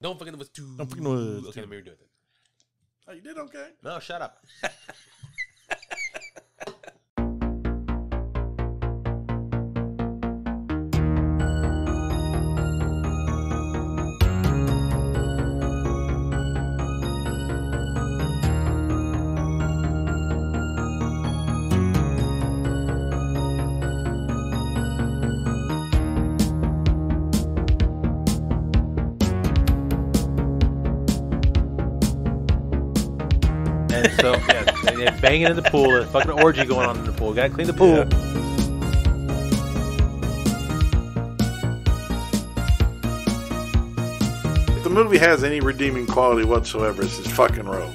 Don't fucking with two. Don't fucking with Okay, let me redo it then. Oh, you did okay. No, shut up. So, yeah, they're banging in the pool. There's a fucking orgy going on in the pool. Gotta clean the pool. Yeah. If the movie has any redeeming quality whatsoever, it's his fucking role.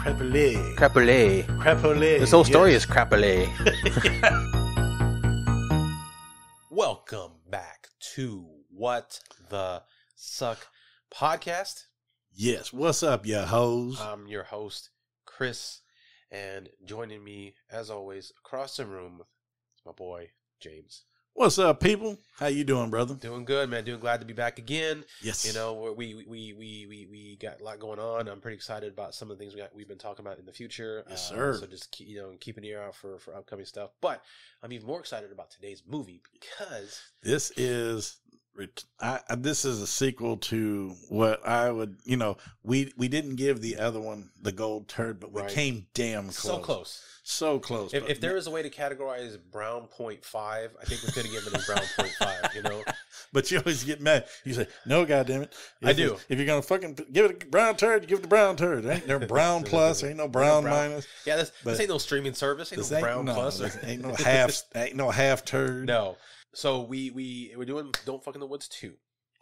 Crapulé. Crapulé. Crapulé. This whole story is crapulé. Welcome back to What the Suck podcast. Yes. What's up, ya hoes? I'm your host, Chris, and joining me, as always, across the room is my boy, James. What's up, people? How you doing, brother? Doing good, man. Doing glad to be back again. Yes. You know, we got a lot going on. I'm pretty excited about some of the things we've been talking about in the future. Yes, sir. So just keep an ear out for upcoming stuff. But I'm even more excited about today's movie because this is a sequel to what I would, we didn't give the other one the gold turd, but we came damn close. So close. So close. If there was a way to categorize Brown 0.5, I think we could have given it Brown 0.5, you know? But you always get mad. You say, no, goddammit. I do. If you're going to fucking give it a brown turd, you give it a brown turd. There ain't no brown plus. There ain't no brown minus. Yeah, this ain't no streaming service. Ain't no brown plus. Ain't no half turd. No. So we're doing Don't Fuck in the Woods 2. We're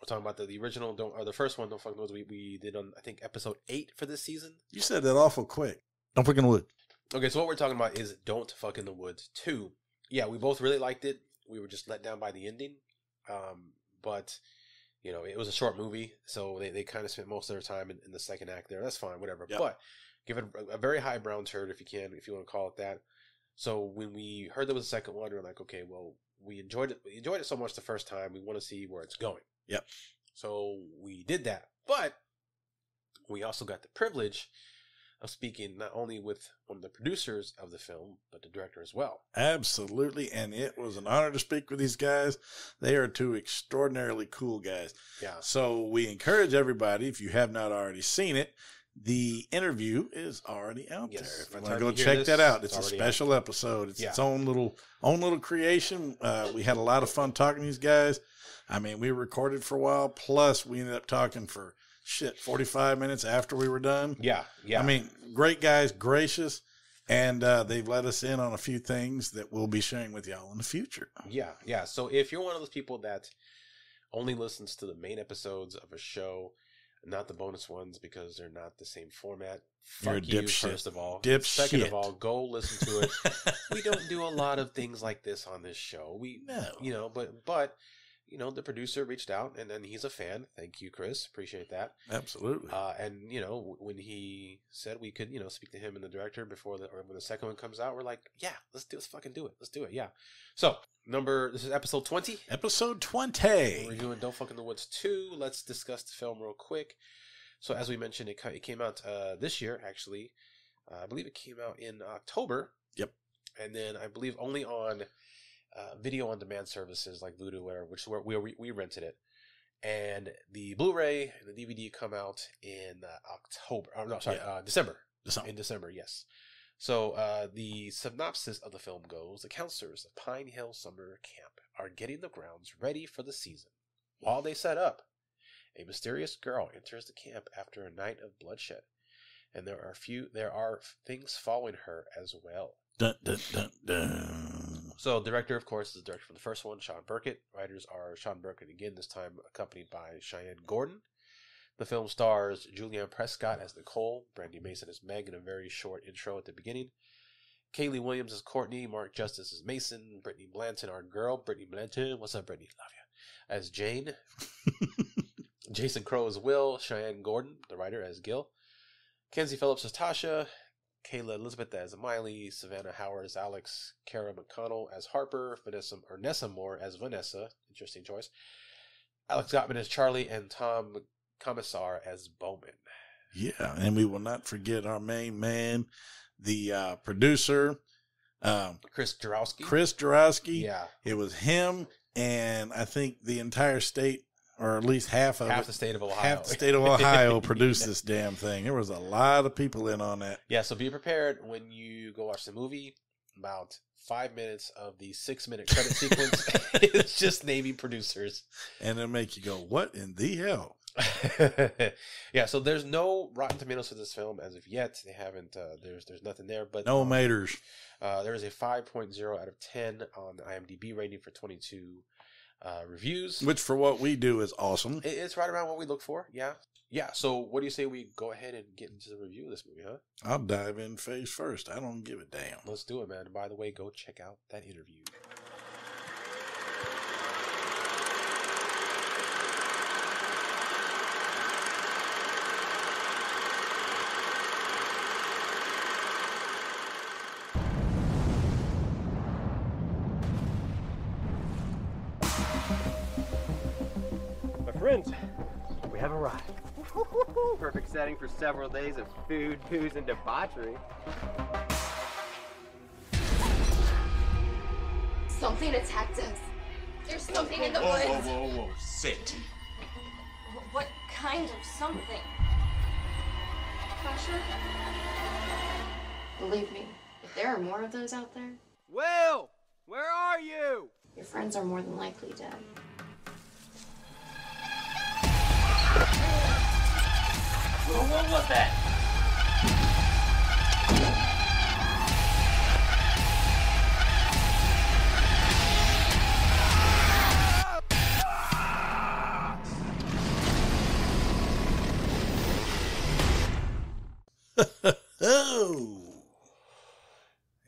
talking about the original, the first one, Don't Fuck in the Woods. We did on, I think, episode 8 for this season. You said that awful quick. Don't Fuck in the Woods. Okay, so what we're talking about is Don't Fuck in the Woods 2. Yeah, we both really liked it. We were just let down by the ending. But, it was a short movie, so they kind of spent most of their time in the second act there. That's fine, whatever. Yep. But give it a very high brown turd if you want to call it that. So when we heard there was a second one, we were like, okay, well, we enjoyed it. We enjoyed it so much the first time. We want to see where it's going. Yep. So we did that. But we also got the privilege of speaking not only with one of the producers of the film, but the director as well. Absolutely, and it was an honor to speak with these guys. They are two extraordinarily cool guys. Yeah. So we encourage everybody, if you have not already seen it, the interview is already out there. If you want to go check that out, it's a special episode. It's its own little creation. We had a lot of fun talking to these guys. I mean, we recorded for a while, plus we ended up talking for 45 minutes after we were done. Yeah. I mean, great guys, gracious, and they've let us in on a few things that we'll be sharing with y'all in the future. Yeah. So if you're one of those people that only listens to the main episodes of a show, not the bonus ones because they're not the same format, fuck you, first of all. Second of all, go listen to it. We don't do a lot of things like this on this show. But the producer reached out, and then he's a fan. Thank you, Chris. Appreciate that. Absolutely. And when he said we could, speak to him and the director when the second one comes out, we're like, yeah, let's fucking do it. Let's do it. Yeah. So this is episode 20. Episode 20. We're doing Don't Fuck in the Woods 2. Let's discuss the film real quick. So as we mentioned, it came out this year, actually. I believe it came out in October. Yep. And then I believe only on video on demand services like Vudu, we rented it, and the Blu-ray and the DVD come out in December. In December, yes. So the synopsis of the film goes: the counselors of Pine Hill Summer Camp are getting the grounds ready for the season. While they set up, a mysterious girl enters the camp after a night of bloodshed, and there are things following her as well. Dun, dun, dun, dun. So, director, of course, is the director for the first one, Shawn Burkett. Writers are Shawn Burkett again, this time accompanied by Cheyenne Gordon. The film stars Julianne Prescott as Nicole, Brandy Mason as Meg in a very short intro at the beginning, Kaylee Williams as Courtney, Mark Justice as Mason, Brittany Blanton, our girl, Brittany Blanton, what's up, Brittany? Love you, as Jane, Jason Crow as Will, Cheyenne Gordon, the writer, as Gil, Kenzie Phillips as Tasha, Kayla Elizabeth as Miley, Savannah Howard as Alex, Kara McConnell as Harper, Nessa Moore as Vanessa. Interesting choice. Alex Gottman as Charlie, and Tom Commissar as Bowman. Yeah, and we will not forget our main man, the producer, Chris Gierowski. Chris Gierowski. Yeah. It was him and I think the entire state, or at least half the state of Ohio. Half the state of Ohio produced this damn thing. There was a lot of people in on that. Yeah, so be prepared when you go watch the movie. About 5 minutes of the 6-minute credit sequence is just naming producers. And it'll make you go, what in the hell? Yeah, so there's no Rotten Tomatoes for this film as of yet. They haven't, there's nothing there. But no maters. There is a 5.0 out of 10 on the IMDb rating for 22 reviews. Which for what we do is awesome. It's right around what we look for, yeah. Yeah, so what do you say we go ahead and get into the review of this movie, huh? I'll dive in face first. I don't give a damn. Let's do it, man. And by the way, go check out that interview. My friends, we have arrived. Perfect setting for several days of food, booze, and debauchery. Something attacked us. There's something in the woods. Whoa. Sit. What kind of something? Pressure? Believe me, if there are more of those out there, Will, where are you? your friends are more than likely dead. What was that? Oh.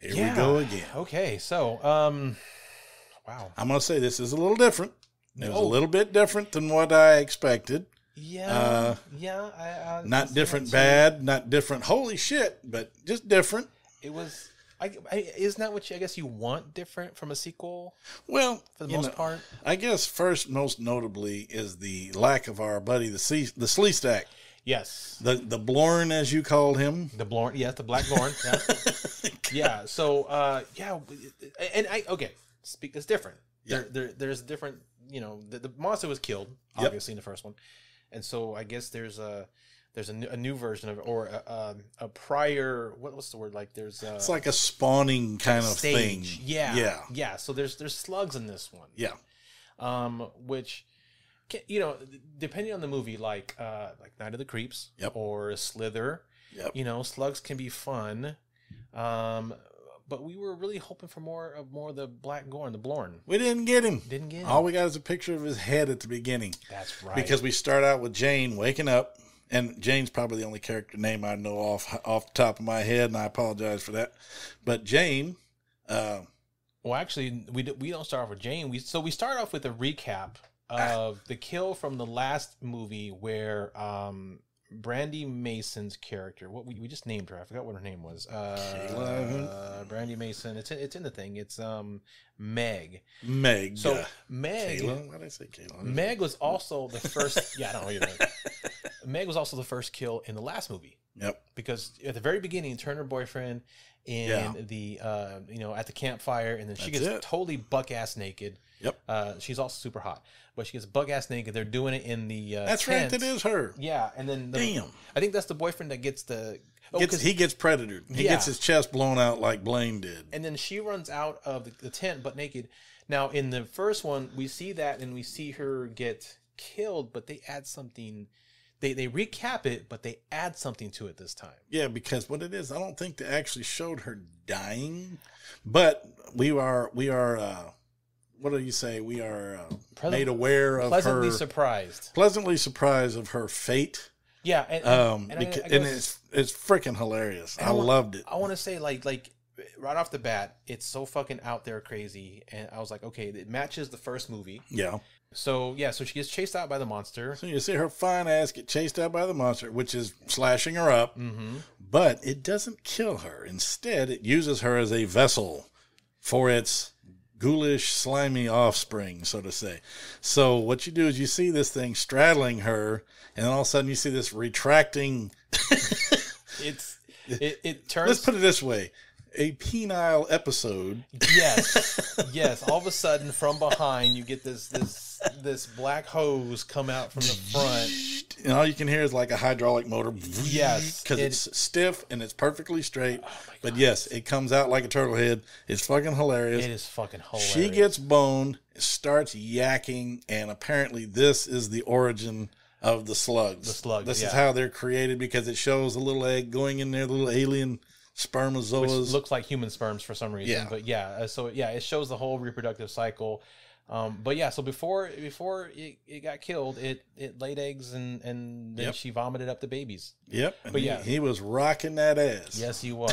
Here we go again. Okay, so, wow. I'm going to say this is a little different. It was a little bit different than what I expected. Yeah, not different bad, not different holy shit, but just different. It was, isn't that what I guess you want different from a sequel? Well, for the most part, I guess first most notably is the lack of our buddy the Sleestack. Yes, the Blorn, as you called him, the Blorn. Yes, the Black Blorn. Yeah. So and speak. It's different. Yeah. There's different. You know, the monster was killed obviously in the first one. And so I guess there's a new version of it, or a prior, what's the word? Like it's like a spawning kind of thing. Yeah. So there's slugs in this one. Yeah. Which, you know, depending on the movie, like Night of the Creeps, or Slither, you know, slugs can be fun. But we were really hoping for more of the Black Gorn, the Blorn. We didn't get him. All we got is a picture of his head at the beginning. That's right. Because we start out with Jane waking up, and Jane's probably the only character name I know off the top of my head, and I apologize for that. But Jane, well, actually, we don't start off with Jane. We start off with a recap of the kill from the last movie where Brandy Mason's character, what we just named her, I forgot what her name was. Brandy Mason. It's in the thing. It's Meg. So Meg. Kayla? Why did I say Kayla? Meg was also the first. Yeah, I don't know either. Meg was also the first kill in the last movie. Yep. Because at the very beginning, her boyfriend in the at the campfire, and then she gets totally buck ass naked. Yep. She's also super hot, but she gets buck ass naked. They're doing it in the that's tent. right. That is her. Yeah, and then damn, I think that's the boyfriend that gets the he gets predatored. He gets his chest blown out like Blaine did, and then she runs out of the tent butt naked. Now in the first one, we see that and we see her get killed, but they add something. They recap it, but they add something to it this time. Yeah, because what it is, I don't think they actually showed her dying, but we are. What do you say? We are made aware of pleasantly her. Pleasantly surprised of her fate. Yeah, and it's freaking hilarious. I loved it. I want to say like right off the bat, it's so fucking out there crazy. And I was like, okay, it matches the first movie. Yeah. So, yeah, so she gets chased out by the monster. So you see her fine ass get chased out by the monster, which is slashing her up. Mm-hmm. But it doesn't kill her. Instead, it uses her as a vessel for its ghoulish, slimy offspring, so to say. So what you do is you see this thing straddling her, and then all of a sudden you see this retracting. It turns. Let's put it this way. A penile episode. Yes. All of a sudden, from behind, you get this black hose come out from the front, and all you can hear is like a hydraulic motor. Yes, because it's stiff and it's perfectly straight. Oh but yes, it comes out like a turtle head. It's fucking hilarious. It is fucking hilarious. She gets boned, starts yakking, and apparently this is the origin of the slugs. The slugs. This is how they're created, because it shows a little egg going in there, the little alien spermatozoas. Which looks like human sperms for some reason. Yeah. But so it shows the whole reproductive cycle. But yeah, so before it got killed, it laid eggs and then she vomited up the babies. Yep. But he was rocking that ass. Yes, he was.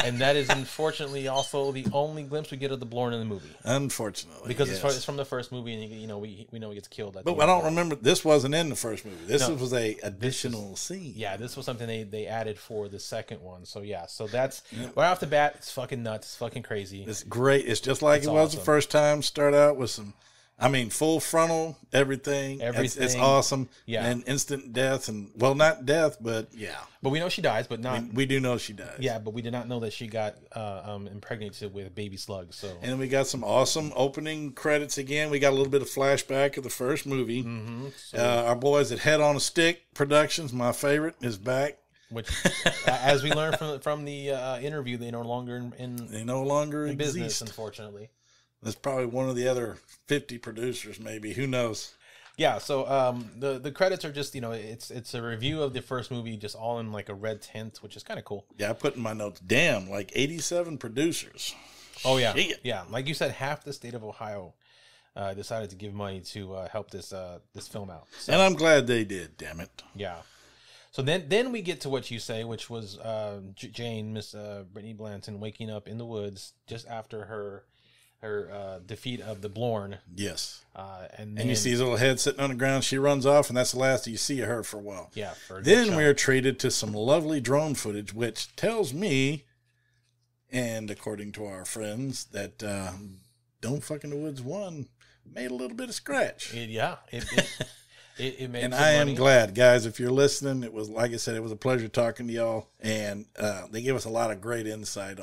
And that is unfortunately also the only glimpse we get of the Blorn in the movie. Unfortunately, because it's from the first movie, and we know he gets killed. But I don't remember. This wasn't in the first movie. This was a additional scene. Yeah, this was something they added for the second one. So yeah, so that's right off the bat. It's fucking nuts. It's fucking crazy. It's great. It's just like it was awesome. The first time. Start out with some. I mean, full frontal, everything. It's awesome. Yeah. And instant death. And, well, not death, but yeah. But we know she dies, but not. We do know she dies. Yeah, but we did not know that she got impregnated with baby slugs. So. And we got some awesome opening credits again. We got a little bit of flashback of the first movie. Mm-hmm. So, our boys at Head on a Stick Productions, my favorite, is back. Which, as we learned from the interview, they no longer in business, unfortunately. There's probably one of the other 50 producers, maybe. Who knows? Yeah. So the credits are just it's a review of the first movie, just all in like a red tint, which is kind of cool. Yeah, I put in my notes. Damn, like 87 producers. Oh yeah, yeah. Like you said, half the state of Ohio decided to give money to help this film out. So, and I'm glad they did. Damn it. Yeah. So then we get to what you say, which was Jane, Miss Brittany Blanton, waking up in the woods just after her defeat of the Blorn. Yes. And you see his little head sitting on the ground. She runs off, and that's the last you see of her for a while. Yeah. Then we're treated to some lovely drone footage, which tells me, and according to our friends, that Don't Fuck in the Woods 1 made a little bit of scratch. It made and some I am money. glad, guys, if you're listening. It was, like I said, it was a pleasure talking to y'all, and they gave us a lot of great insight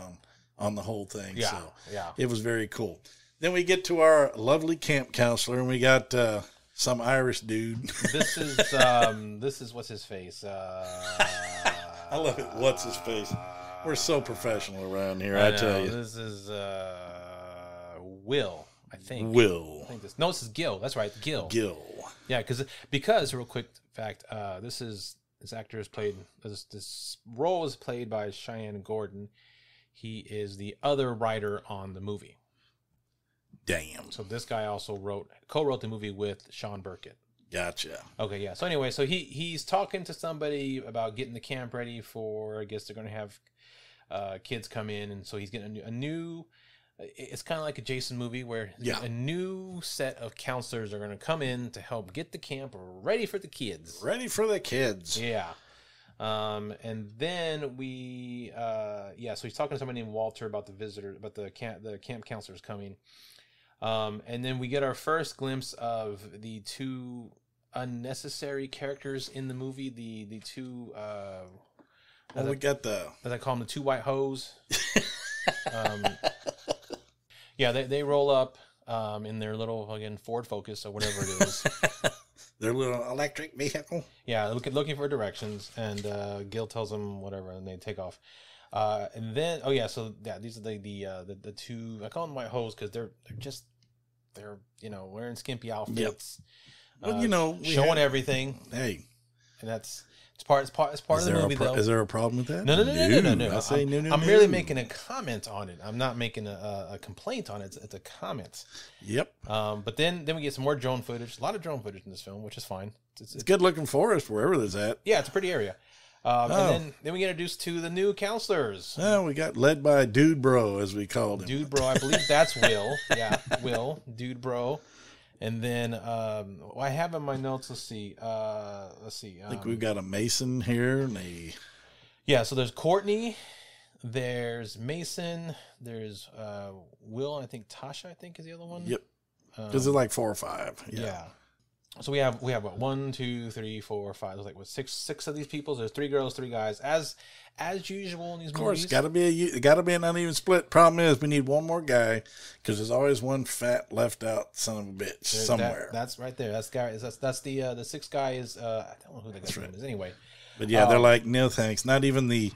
on the whole thing. Yeah, so yeah. It was very cool. Then we get to our lovely camp counselor, and we got some Irish dude. This is what's his face. I love it. What's his face? We're so professional around here. I tell you. This is Will. I think. Will. This is Gil. That's right, Gil. Gil. Yeah, because real quick fact, this actor is played. This role is played by Cheyenne Gordon. He is the other writer on the movie. Damn. So this guy also co-wrote the movie with Shawn Burkett. Gotcha. Okay, yeah. So anyway, so he's talking to somebody about getting the camp ready for, I guess they're going to have kids come in, and so he's getting a new. It's kind of like a Jason movie where a new set of counselors are going to come in to help get the camp ready for the kids. Ready for the kids. Yeah. And then so he's talking to somebody named Walter about the camp counselors coming. And then we get our first glimpse of the two unnecessary characters in the movie. The two, we got as I call them, the two white hoes. Yeah, they roll up in their little fucking Ford Focus or whatever it is. Their little electric vehicle. Yeah, looking for directions, and Gil tells them whatever, and they take off. And then these are the two. I call them white hoes because they're wearing skimpy outfits. Yep. Well, showing everything. Hey, and it's part of the movie, though. Is there a problem with that? No. I say no. I'm merely making a comment on it. I'm not making a complaint on it. It's a comment. Yep. But then we get some more drone footage. A lot of drone footage in this film, which is fine. It's good looking forest wherever there's at. Yeah, it's a pretty area. And then we get introduced to the new counselors. Oh, we got led by Dude Bro, as we called him. Dude Bro, I believe that's Will. Yeah, Will, Dude Bro. And then I have in my notes. Let's see. I think we've got a Mason here, and so there's Courtney, there's Mason, there's Will, and I think Tasha. I think is the other one. Yep. Because it's like 4 or 5. Yeah. So we have what, 1, 2, 3, 4, 5. There's like what, six of these people. There's 3 girls, 3 guys, as usual in these movies. Of course, got to be an uneven split. Problem is, we need one more guy because there's always one fat left out son of a bitch somewhere. That's right there. That's the 6th guy is. I don't know who the guy's name is anyway. But yeah, they're like, no thanks. Not even the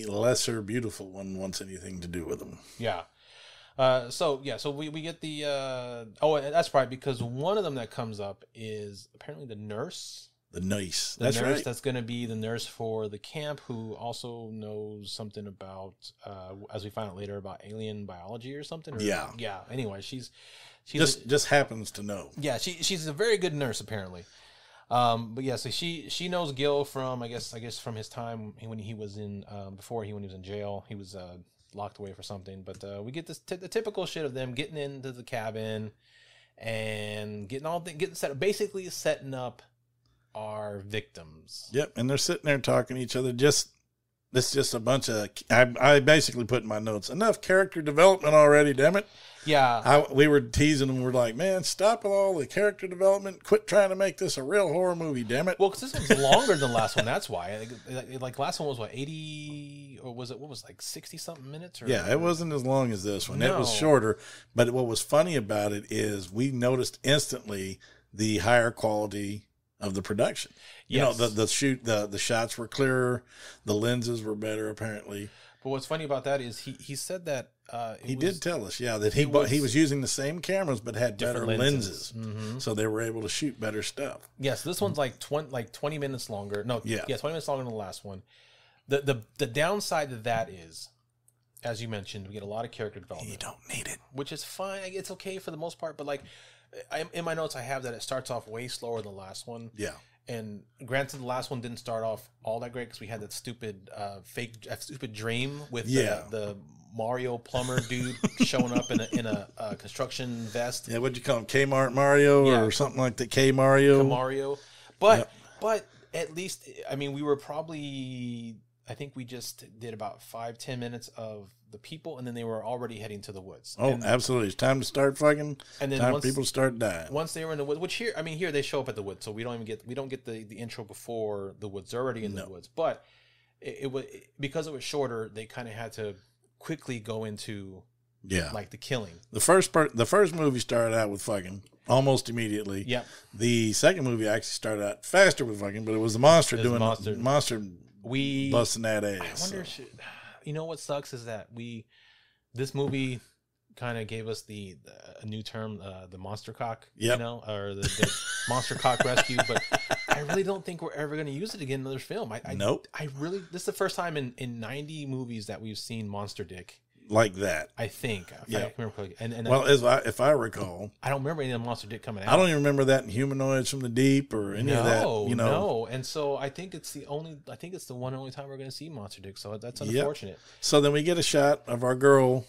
lesser beautiful one wants anything to do with them. Yeah. So we get the that's right, because one of them that comes up is apparently the nurse. That's nurse right. That's going to be the nurse for the camp, who also knows something about, as we find out later, about alien biology or something. Yeah. Anyway, she's just happens to know. Yeah, she's a very good nurse apparently. But yeah, so she knows Gil from I guess from his time when he was in when he was in jail. He was locked away for something. But we get this the typical shit of them getting into the cabin and getting setting up our victims. Yep, and they're sitting there talking to each other. It's just a bunch of. I basically put in my notes, enough character development already. Damn it. Yeah, we were teasing them. We're like, man, stop with all the character development. Quit trying to make this a real horror movie. Damn it. Well, because this one's longer than the last one. That's why. Like last one was what, 80, or was it? What was 60 something minutes? Yeah, it wasn't as long as this one. No. It was shorter. But what was funny about it is we noticed instantly the higher quality of the production. Yes. You know, the shots were clearer, the lenses were better apparently. But what's funny about that is he said that he did tell us, that he was using the same cameras but had better lenses. Mm-hmm. So they were able to shoot better stuff. Yes, this one's like 20 minutes longer. No, 20 minutes longer than the last one. The downside to that is, as you mentioned, we get a lot of character development. You don't need it, which is fine. It's okay for the most part, but like in my notes I have that it starts off way slower than the last one. Yeah. And granted, the last one didn't start off all that great because we had that stupid stupid dream with the Mario plumber dude showing up in a construction vest. Yeah, what'd you call him? Kmart Mario or something like that? K Mario. But at least, I mean, we were probably, I think we just did about 5-10 minutes of the people, and then they were already heading to the woods. Oh, absolutely! It's time to start fucking. And then once people start dying. Once they were in the woods, which here they show up at the woods, so we don't get the intro before the woods. They're already in the woods, but it was because it was shorter. They kind of had to quickly go into like the killing. The first movie started out with fucking almost immediately. Yeah. The second movie actually started out faster with fucking, but it was the monster monster busting that ass. I wonder. You know what sucks is that this movie kind of gave us a new term, the monster cock, or the monster cock rescue. But I really don't think we're ever going to use it again in another film. Nope. This is the first time in 90 movies that we've seen monster dick like that. I think. I remember correctly. And if I recall, I don't remember any of the monster dick coming out. I don't even remember that in Humanoids from the Deep or any of that. No. And so I think it's the only time we're going to see monster dick. So that's unfortunate. Yep. So then we get a shot of our girl,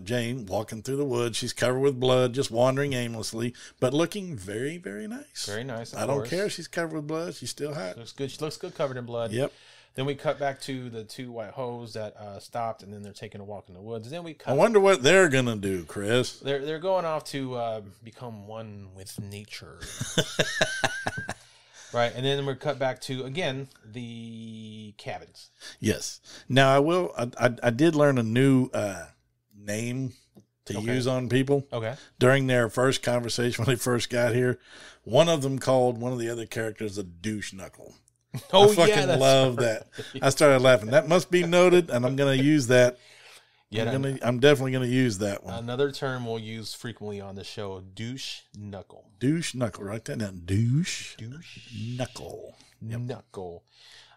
Jane, walking through the woods. She's covered with blood, just wandering aimlessly, but looking very, very nice. Very nice. I don't care if she's covered with blood. She's still hot. Looks good. She looks good covered in blood. Yep. Then we cut back to the 2 white hoes that stopped, and then they're taking a walk in the woods. And then I wonder what they're gonna do, Chris. They're going off to become one with nature, right? And then we're cut back to again the cabins. Yes. Now I did learn a new name to use on people. Okay. During their first conversation when they first got here, one of them called one of the other characters a douche knuckle. Oh, I fucking love that. I started laughing. That must be noted, and I'm going to use that. Yeah, I'm definitely going to use that one. Another term we'll use frequently on the show: douche knuckle. Douche knuckle. Write that down. Douche knuckle. Yep. Knuckle.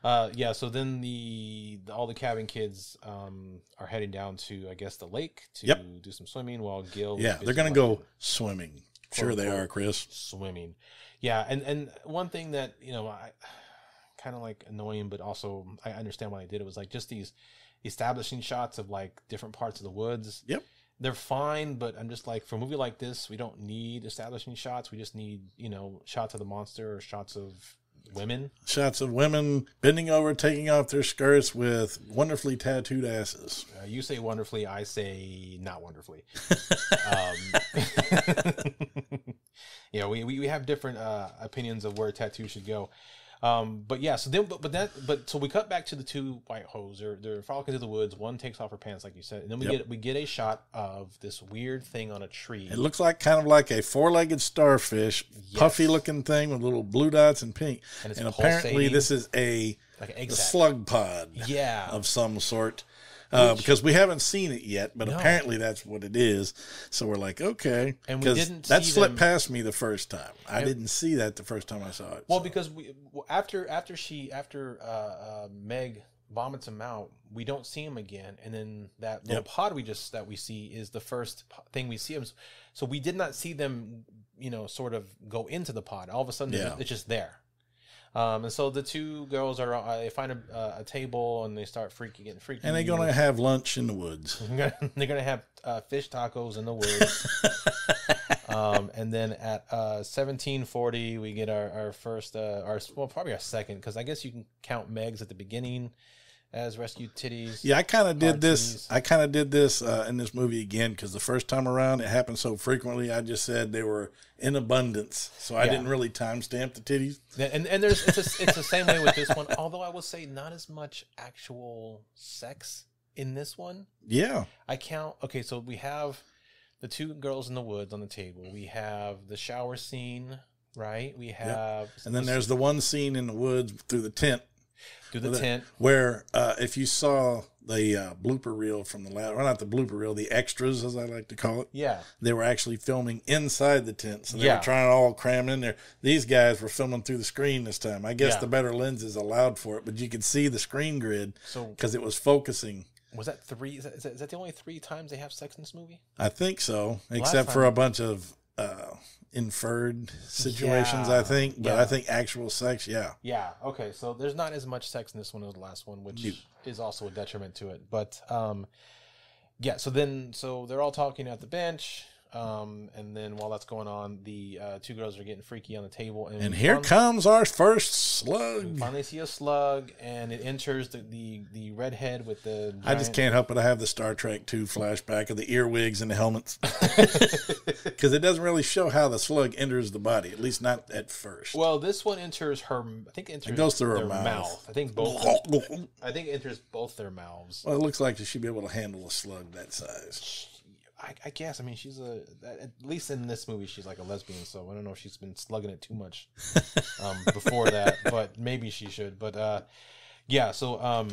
So then all the cabin kids are heading down to, I guess, the lake to do some swimming while Gil. Yeah, they're going to go swimming. Sure they are, Chris. Swimming. Yeah, and one thing that, kind of like annoying, but also I understand why they did it. Was like just these establishing shots of like different parts of the woods. Yep. They're fine, but I'm just like, for a movie like this, we don't need establishing shots. We just need, shots of the monster or shots of women. Shots of women bending over, taking off their skirts with wonderfully tattooed asses. You say wonderfully, I say not wonderfully. We have different opinions of where tattoos should go. But yeah, so we cut back to the two white hoes. They're frolicking through the woods. One takes off her pants, like you said, and then we get a shot of this weird thing on a tree. It looks like kind of like a four-legged starfish, puffy looking thing with little blue dots and pink. And apparently this is a slug pod, of some sort. Because we haven't seen it yet, but apparently that's what it is. So we're like, okay. And we didn't see that slipped past me the first time. I didn't see that the first time I saw it. Well, because after Meg vomits him out, we don't see him again, and then that little pod that we see is the first thing we see him. So we did not see them, sort of go into the pod. All of a sudden, it's just there. And so the two girls they find a table and they start getting freaky. And they're going to have lunch in the woods. They're going to have fish tacos in the woods. And then at 17:40, we get our first, probably our second, because I guess you can count Meg's at the beginning as rescued titties. Yeah, I kind of did this. I kind of did this in this movie again, because the first time around it happened so frequently. I just said they were in abundance, so I didn't really timestamp the titties. And it's the same way with this one. Although I will say not as much actual sex in this one. Yeah, I count. Okay, so we have the two girls in the woods on the table. We have the shower scene, right? We have, and then there's the one scene in the woods through the tent. Tent where if you saw the blooper reel from the last, well, not the blooper reel, the extras, as I like to call it, they were actually filming inside the tent, so they were trying to all cram in there. These guys were filming through the screen this time. I guess the better lenses allowed for it, but you could see the screen grid because it was focusing. Was that three? Is that the only 3 times they have sex in this movie? I think so, except for a bunch of inferred situations, I think, but I think actual sex, okay, so there's not as much sex in this one as the last one, which is also a detriment to it, but so they're all talking at the bench, and then while that's going on, the two girls are getting freaky on the table, and here comes our first slug. We finally see a slug, and it enters the redhead with the giant... I just can't help it. I have the Star Trek 2 flashback of the earwigs and the helmets, because it doesn't really show how the slug enters the body, at least not at first. Well, this one enters it goes through her mouth. I think it enters both their mouths. Well, it looks like she should be able to handle a slug that size. I guess. I mean, she's at least in this movie, she's like a lesbian, so I don't know if she's been slugging it too much before that, but maybe she should. But so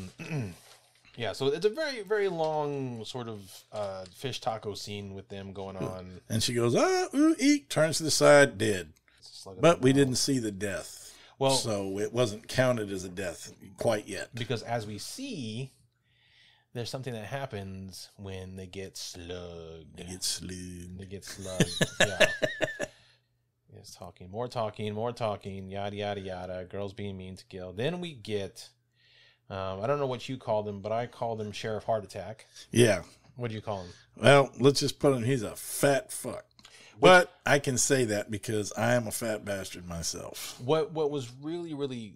so it's a very, very long sort of fish taco scene with them going on. And she goes, eek, turns to the side, dead. But we didn't see the death. Well, so it wasn't counted as a death quite yet. Because as we see, there's something that happens when they get slugged. They get slugged. Yeah. It's more talking, yada, yada, yada. Girls being mean to Gil. Then we get, I don't know what you call them, but I call them Sheriff Heart Attack. Yeah. What do you call him? Well, let's just put him, he's a fat fuck. But I can say that because I am a fat bastard myself. What was really, really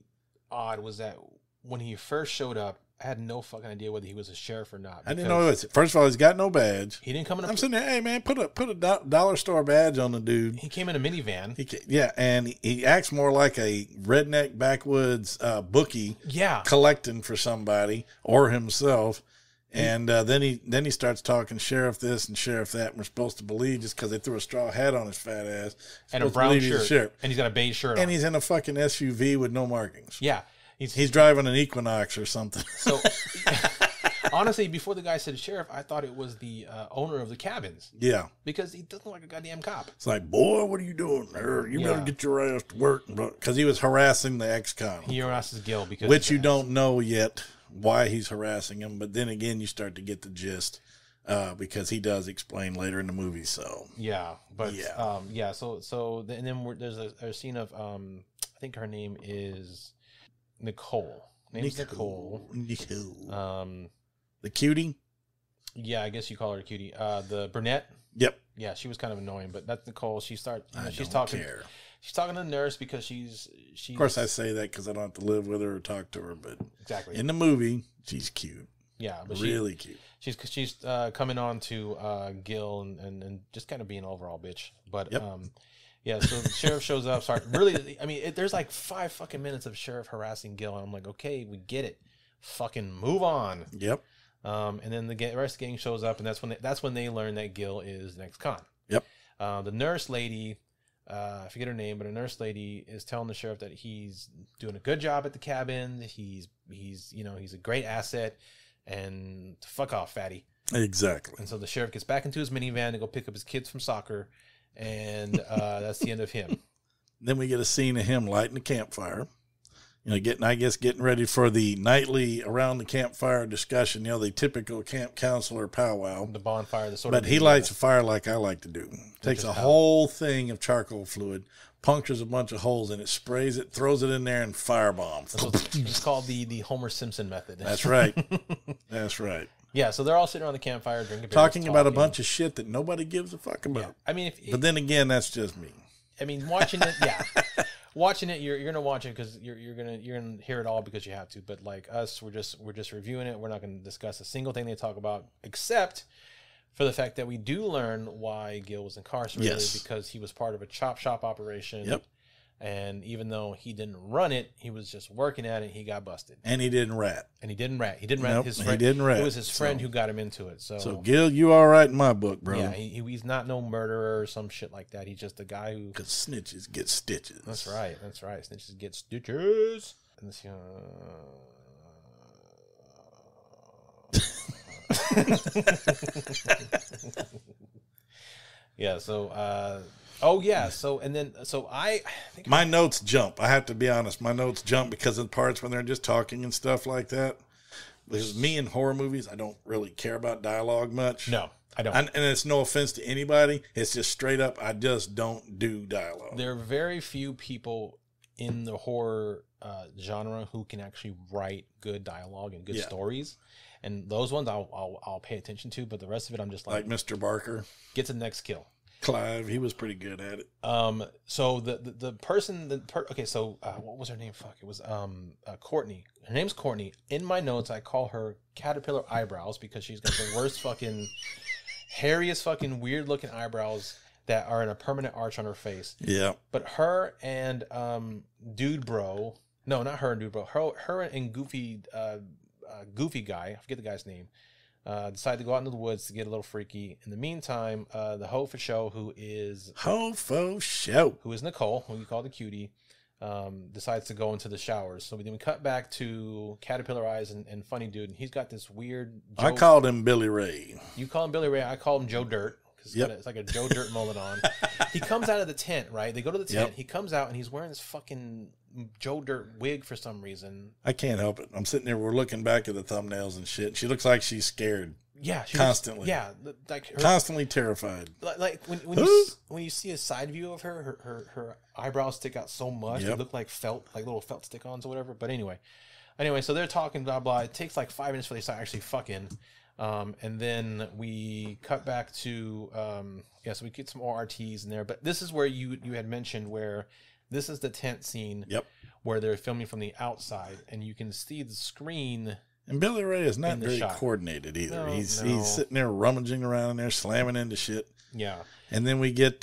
odd was that when he first showed up, I had no fucking idea whether he was a sheriff or not. I didn't know it was. First of all, he's got no badge. He didn't come in. I'm sitting there, hey man, put a dollar store badge on the dude. He came in a minivan. And he acts more like a redneck backwoods bookie. Yeah, collecting for somebody or himself. And then he starts talking sheriff this and sheriff that. And we're supposed to believe just because they threw a straw hat on his fat ass and a brown shirt, and he's got a beige shirt on. And he's in a fucking SUV with no markings. Yeah. He's driving an Equinox or something. So, honestly, before the guy said sheriff, I thought it was the owner of the cabins. Yeah. Because he doesn't look like a goddamn cop. It's like, boy, what are you doing there? You better get your ass to work. Because he was harassing the ex-con. He harasses Gil. Which you don't know yet why he's harassing him. But then again, you start to get the gist. Because he does explain later in the movie. So So then there's a scene of I think her name is Nicole. Name's Nicole. The cutie? Yeah, I guess you call her a cutie. The brunette? Yep. Yeah, she was kind of annoying, but that's Nicole. She's talking care. She's talking to the nurse because she's of course, I say that because I don't have to live with her or talk to her, but exactly in the movie, she's cute. Yeah, but really cute. She's coming on to Gil and just kind of being an overall bitch. But yeah, so the sheriff shows up. Sorry, really, I mean, there's like 5 fucking minutes of sheriff harassing Gil, and I'm like, okay, we get it. Fucking move on. Yep. And then the rest of the gang shows up, and that's when they learn that Gil is the next con. Yep. The nurse lady. I forget her name, but a nurse lady is telling the sheriff that he's doing a good job at the cabin. He's a great asset, and fuck off, fatty. Exactly. And so the sheriff gets back into his minivan to go pick up his kids from soccer, and that's the end of him. Then we get a scene of him lighting the campfire. Getting ready for the nightly around the campfire discussion, the typical camp counselor powwow. The bonfire, But he lights a fire like I like to do. Takes a whole thing of charcoal fluid, punctures a bunch of holes in it, sprays it, throws it in there, and firebomb. It's called the Homer Simpson method. That's right. That's right. Yeah, so they're all sitting around the campfire drinking beers, talking about a bunch of shit that nobody gives a fuck about. Yeah. I mean, but then again, that's just me. I mean, watching it, yeah. Watching it, you're gonna watch it because you're gonna hear it all because you have to. But like us, we're just reviewing it. We're not gonna discuss a single thing they talk about, except for the fact that we do learn why Gil was incarcerated because he was part of a chop shop operation. Yep. And even though he didn't run it, he was just working at it. He got busted. And he didn't rat. He didn't rat. His friend. He didn't rat. It was his friend who got him into it. So Gil, you all right in my book, bro? Yeah, he's not no murderer or some shit like that. He's just a guy who. Because snitches get stitches. That's right. Snitches get stitches. And this, yeah. So. I think my notes jump. I have to be honest. My notes jump because of the parts when they're just talking and stuff like that. Because me in horror movies, I don't really care about dialogue much. No, I don't. And it's no offense to anybody. It's just straight up, I just don't do dialogue. There are very few people in the horror genre who can actually write good dialogue and good stories. And those ones I'll pay attention to, but the rest of it I'm just like Mr. Barker. Get to the next kill. Clive, he was pretty good at it. So the person, what was her name? Fuck, it was Courtney. Her name's Courtney. In my notes, I call her Caterpillar Eyebrows because she's got the worst fucking, hairiest fucking weird looking eyebrows that are in a permanent arch on her face. Yeah. But her and Dude Bro, no, not her and Dude Bro. Her and Goofy guy, I forget the guy's name. Decided to go out into the woods to get a little freaky. In the meantime, the hoe for show, who is Nicole, who you call the cutie, decides to go into the showers. So then we cut back to Caterpillar Eyes and Funny Dude, and he's got this weird. I called him Billy Ray. You call him Billy Ray. I call him Joe Dirt because it's like a Joe Dirt mullet on. He comes out of the tent, right? They go to the tent. Yep. He comes out and he's wearing this fucking Joe Dirt wig for some reason. I can't help it. I'm sitting there. We're looking back at the thumbnails and shit. She looks like she's scared. Yeah, constantly. Constantly terrified. Like when you see a side view of her eyebrows stick out so much. They look like little felt stick-ons or whatever. But anyway, so they're talking blah blah. It takes like 5 minutes before they start actually fucking. And then we cut back to so we get some more RTs in there. But this is where you had mentioned where this is the tent scene. Yep. Where they're filming from the outside, and you can see the screen. And Billy Ray is not very coordinated either. No, he's sitting there rummaging around in there, slamming into shit. Yeah. And then we get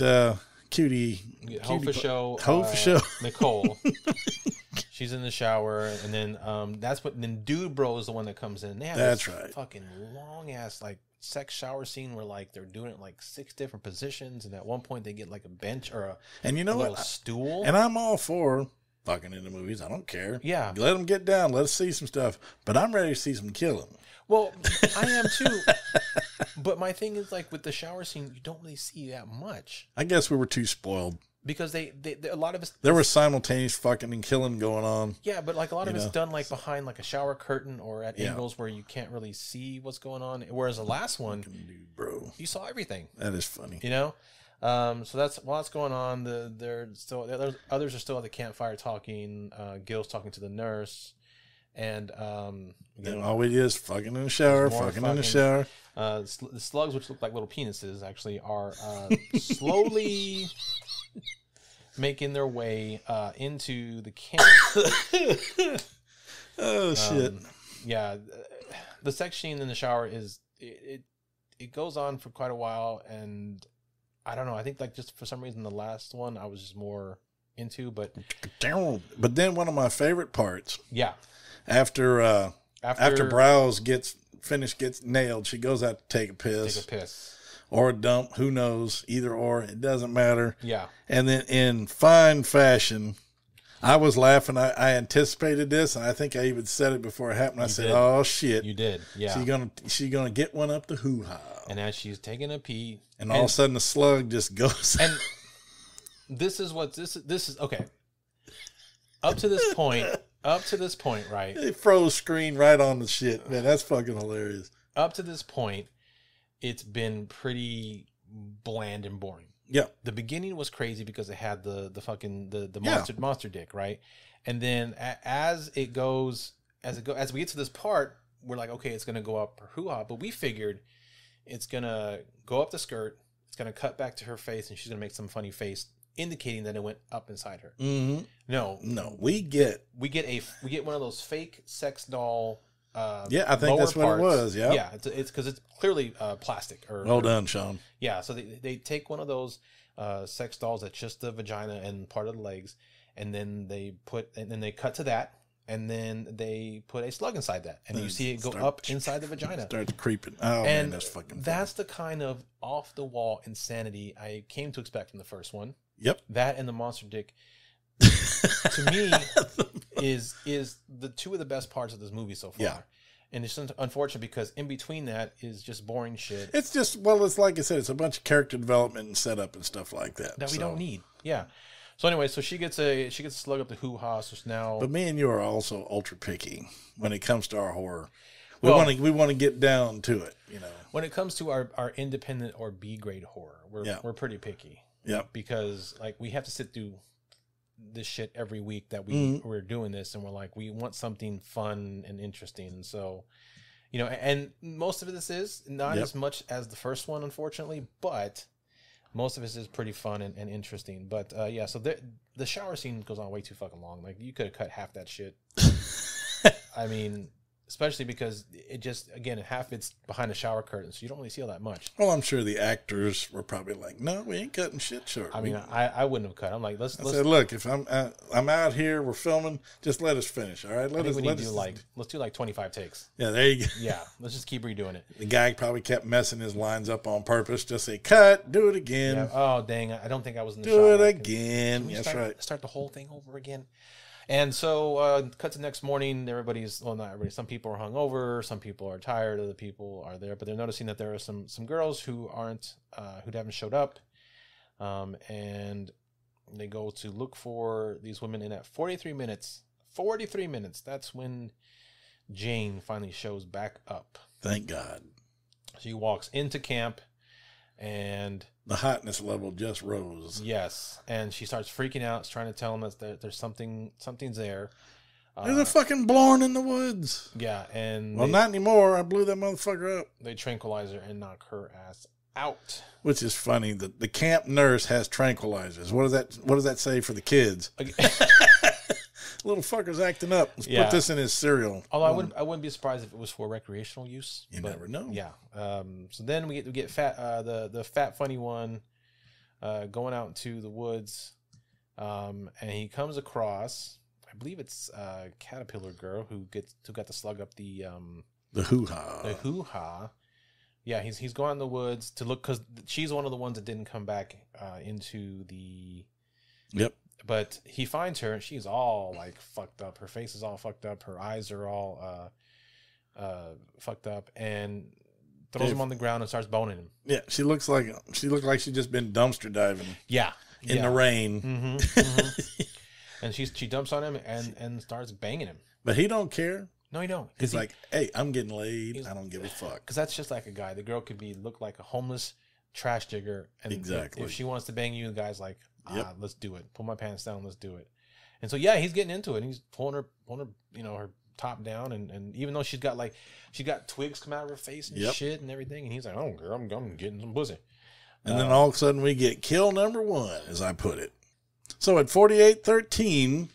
cutie Ho for show Nicole. She's in the shower, and then then Dude Bro is the one that comes in. They have this fucking long ass like sex shower scene where like they're doing it like 6 different positions, and at one point they get like a bench or a little stool. And I'm all for fucking in the movies. I don't care. Yeah. Let them get down. Let us see some stuff. But I'm ready to see some killing. Well, I am too. But my thing is like with the shower scene, you don't really see that much. I guess we were too spoiled. Because they a lot of us... There was simultaneous fucking and killing going on. Yeah, but like a lot of it's done like behind like a shower curtain or at angles where you can't really see what's going on. Whereas the last one, Dude, bro, you saw everything. That is funny. You know? So that's while that's going on, others are still at the campfire talking. Gil's talking to the nurse, and all we do is fucking in the shower, fucking in the shower. The slugs, which look like little penises, actually are slowly making their way into the camp. Oh shit! Yeah, the sex scene in the shower is it goes on for quite a while, and I don't know. I think like just for some reason the last one I was just more into, but then one of my favorite parts. Yeah. After Browse gets nailed, she goes out to take a piss. Or a dump, who knows? Either or, it doesn't matter. Yeah. And then in fine fashion, I was laughing. I anticipated this, and I think I even said it before it happened. I said, "Oh shit, you did." Yeah. She's gonna get one up the hoo-ha. And as she's taking a pee, and all of a sudden the slug just goes. And this is okay. Up to this point, right? It froze screen right on the shit, man. That's fucking hilarious. Up to this point, it's been pretty bland and boring. Yeah. The beginning was crazy because it had the monster dick, right? And then as we get to this part, we're like, okay, it's gonna go up her hoo-ha, but we figured it's gonna go up the skirt, it's gonna cut back to her face, and she's gonna make some funny face indicating that it went up inside her. Mm-hmm. No, we get one of those fake sex doll. I think that's what it was. Yeah, yeah, it's because it's clearly plastic. Well done, Sean. Yeah, so they take one of those sex dolls that's just the vagina and part of the legs, and then they cut to that, and then they put a slug inside that, and you see it go up inside the vagina. Starts creeping. Oh man, that's fucking. That's the kind of off the wall insanity I came to expect from the first one. Yep. That and the monster dick, to me, is the two of the best parts of this movie so far. Yeah. And it's unfortunate because in between that is just boring shit. It's just, it's like I said, it's a bunch of character development and setup and stuff like that. That we don't need. Yeah. So anyway, so she gets a slug up the hoo-ha, so now. But me and you are also ultra picky when it comes to our horror. We want to get down to it, you know. When it comes to our independent or B grade horror, we're pretty picky. Yeah. Because like we have to sit through this shit every week that we're doing this, and we're like, we want something fun and interesting. So, you know, and most of this is not as much as the first one, unfortunately, but most of it is pretty fun and interesting. But so the shower scene goes on way too fucking long. Like you could have cut half that shit. I mean, especially because it just, again, half it's behind a shower curtain, so you don't really see all that much. Well, I'm sure the actors were probably like, no, we ain't cutting shit short. I mean, I wouldn't have cut. I'm like, let's said, look, if I'm out here, we're filming, just let us finish, all right? Let's do like 25 takes. Yeah, there you go. Yeah, let's just keep redoing it. The guy probably kept messing his lines up on purpose, just say, cut, do it again. Yeah. Oh, dang, I don't think I was in the shot. Do it again. That's right. Start the whole thing over again. And so, cut to next morning, not everybody, some people are hungover, some people are tired, other people are there, but they're noticing that there are some girls who haven't showed up, and they go to look for these women, and at 43 minutes, that's when Jane finally shows back up. Thank God. She walks into camp, and the hotness level just rose. Yes, and she starts freaking out, trying to tell them that there's something's there. There's a fucking Blorn in the woods. Yeah, and not anymore. I blew that motherfucker up. They tranquilize her and knock her ass out. Which is funny. The camp nurse has tranquilizers. What does that say for the kids? Little fucker's acting up. Let's put this in his cereal. Although I wouldn't be surprised if it was for recreational use. You never know. Yeah. So then we get fat the fat funny one going out into the woods, and he comes across, I believe it's Caterpillar Girl who got the slug up the hoo-ha. The hoo-ha. Yeah, he's going in the woods to look because she's one of the ones that didn't come back into the. Yep. But he finds her, and she's all like fucked up. Her face is all fucked up. Her eyes are all fucked up, and throws him on the ground and starts boning him. Yeah, she looked like she'd just been dumpster diving. Yeah, in the rain. Mm-hmm, mm-hmm. And she dumps on him and starts banging him. But he don't care. No, he don't. He's like, hey, I'm getting laid. I don't give a fuck. Because that's just like a guy. The girl could look like a homeless trash digger. And exactly. if she wants to bang you, the guy's like, let's do it. Pull my pants down. Let's do it. And so, yeah, he's getting into it. He's pulling her, her top down. And even though she got twigs come out of her face and shit and everything. And he's like, oh, girl, I'm getting some pussy. And then all of a sudden we get kill number 1, as I put it. So at 48:13,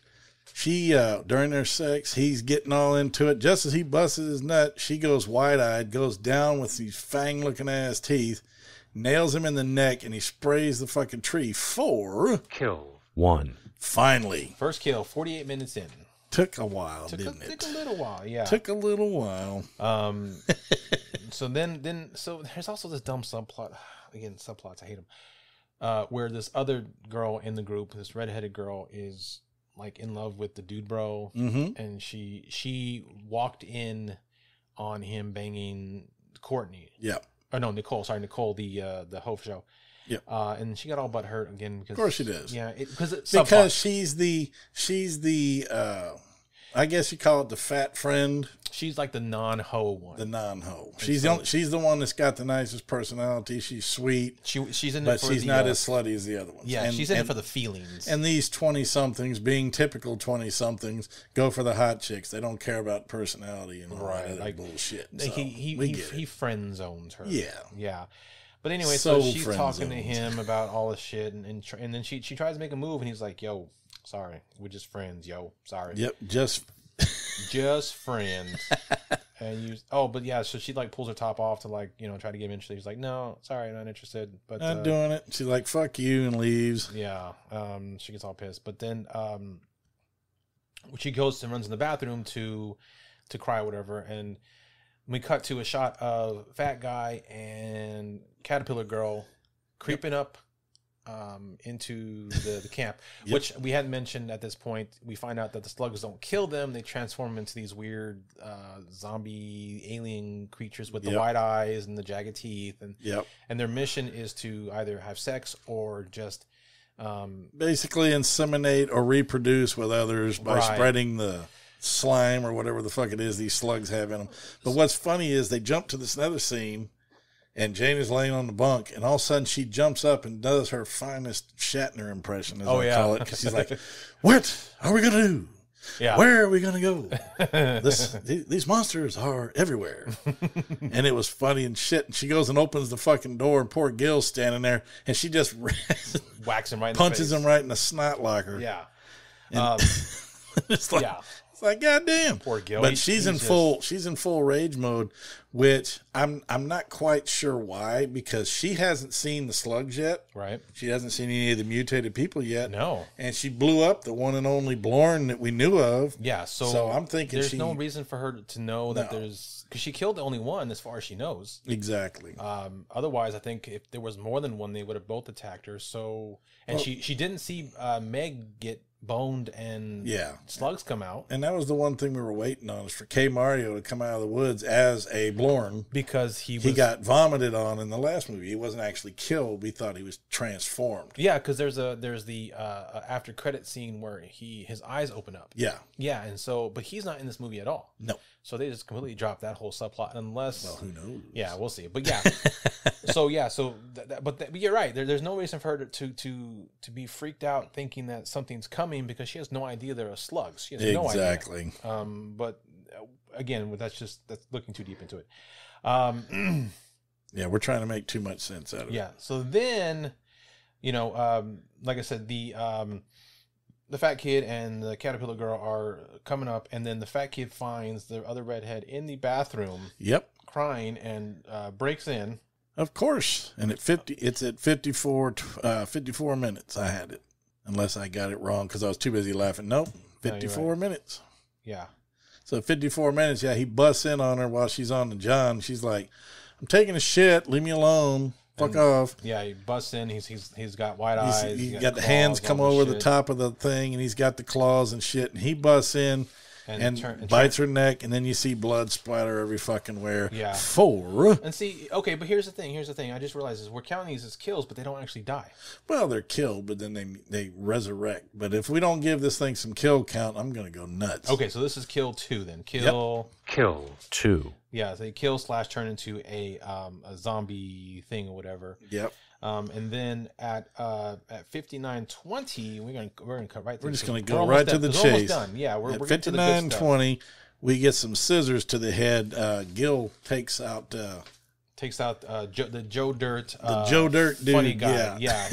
she, during their sex, he's getting all into it. Just as he busts his nut, she goes wide-eyed, goes down with these fang-looking ass teeth, nails him in the neck, and he sprays the fucking tree for... Kill 1. Finally. First kill, 48 minutes in. Took a while, didn't it? Took a little while, yeah. Took a little while. So so there's also this dumb subplot. Again, subplots, I hate them. Where this other girl in the group, this redheaded girl, is like in love with the dude bro, and she walked in on him banging Courtney. Yeah. Oh no, Nicole. Sorry, Nicole, the hoe show. Yeah. And she got all but hurt again because, of course she does. Yeah, because she's the I guess you call it the fat friend. She's like the non-hoe one. The non-hoe. She's the one that's got the nicest personality. She's sweet. She's in it but for she's not as slutty as the other ones. Yeah, she's in it for the feelings. And these 20-somethings, being typical 20-somethings, go for the hot chicks. They don't care about personality and all that other bullshit. So he friend zones her. Yeah. Yeah. But anyway, so she's talking to him about all this shit, and then she tries to make a move, and he's like, "Yo, sorry, we're just friends. Yo, sorry." Yep, just friends. And so she like pulls her top off to like try to get him interested. He's like, "No, sorry, not interested." But not doing it. She's like, "Fuck you," and leaves. Yeah. She gets all pissed, but then she goes and runs in the bathroom to cry or whatever, and we cut to a shot of fat guy and caterpillar girl creeping up into the camp, which we hadn't mentioned at this point. We find out that the slugs don't kill them. They transform into these weird zombie alien creatures with the wide eyes and the jagged teeth. And their mission is to either have sex or just... basically inseminate or reproduce with others by spreading the slime or whatever the fuck it is these slugs have in them. But what's funny is they jump to this other scene, and Jane is laying on the bunk, and all of a sudden she jumps up and does her finest Shatner impression, as I call it, because she's like, "What are we gonna do? Yeah. Where are we gonna go? These monsters are everywhere." And it was funny and shit. And she goes and opens the fucking door, and poor Gil's standing there, and she just whacks him right in punches the face. him right in the snot locker. Yeah. It's like, it's like, goddamn. Poor Gil. But she's in full rage mode, which I'm not quite sure why, because she hasn't seen the slugs yet. Right. She hasn't seen any of the mutated people yet. No. And she blew up the one and only Blorn that we knew of. Yeah. So I'm thinking there's no reason for her to know that because she killed the only one as far as she knows. Exactly. Otherwise, I think if there was more than one, they would have both attacked her. So, and she didn't see Meg get boned and slugs come out. And that was the one thing we were waiting on, is for K. Mario to come out of the woods as a Blorn, because he got vomited on in the last movie. He wasn't actually killed. We thought he was transformed. Yeah, because there's the after credit scene where his eyes open up. Yeah, and so but he's not in this movie at all. No. So they just completely dropped that whole subplot, unless... Well, who knows? Yeah, we'll see. But yeah. But you're right. There's no reason for her to be freaked out thinking that something's coming, because she has no idea there are slugs. She has no idea. Exactly. But again, that's looking too deep into it. Yeah, we're trying to make too much sense out of it. Yeah. So then, like I said, the fat kid and the caterpillar girl are coming up, and then the fat kid finds the other redhead in the bathroom. Yep. Crying, and breaks in. Of course. And it's at 54 minutes. I had it. Unless I got it wrong because I was too busy laughing. Nope. 54 minutes. Yeah. So 54 minutes, he busts in on her while she's on the John. She's like, "I'm taking a shit. Leave me alone. Fuck off." Yeah, he busts in. He's got white eyes. He's got the hands come over the top of the thing, and he's got the claws and shit. And he busts in, and bites her neck, and then you see blood splatter every fucking where. Yeah. 4. And see, okay, but here's the thing. I just realized is we're counting these as kills, but they don't actually die. Well, they're killed, but then they resurrect. But if we don't give this thing some kill count, I'm going to go nuts. Okay, so this is kill 2 then. Kill 2. Yeah, they kill / turn into a zombie thing or whatever. Yep. And then at 59:20, we're gonna cut right. We're just gonna go right to the chase. Almost done. Yeah, we're at 59:20. We get some scissors to the head. Gil takes out the Joe Dirt. The Joe Dirt dude. Funny guy. Yeah.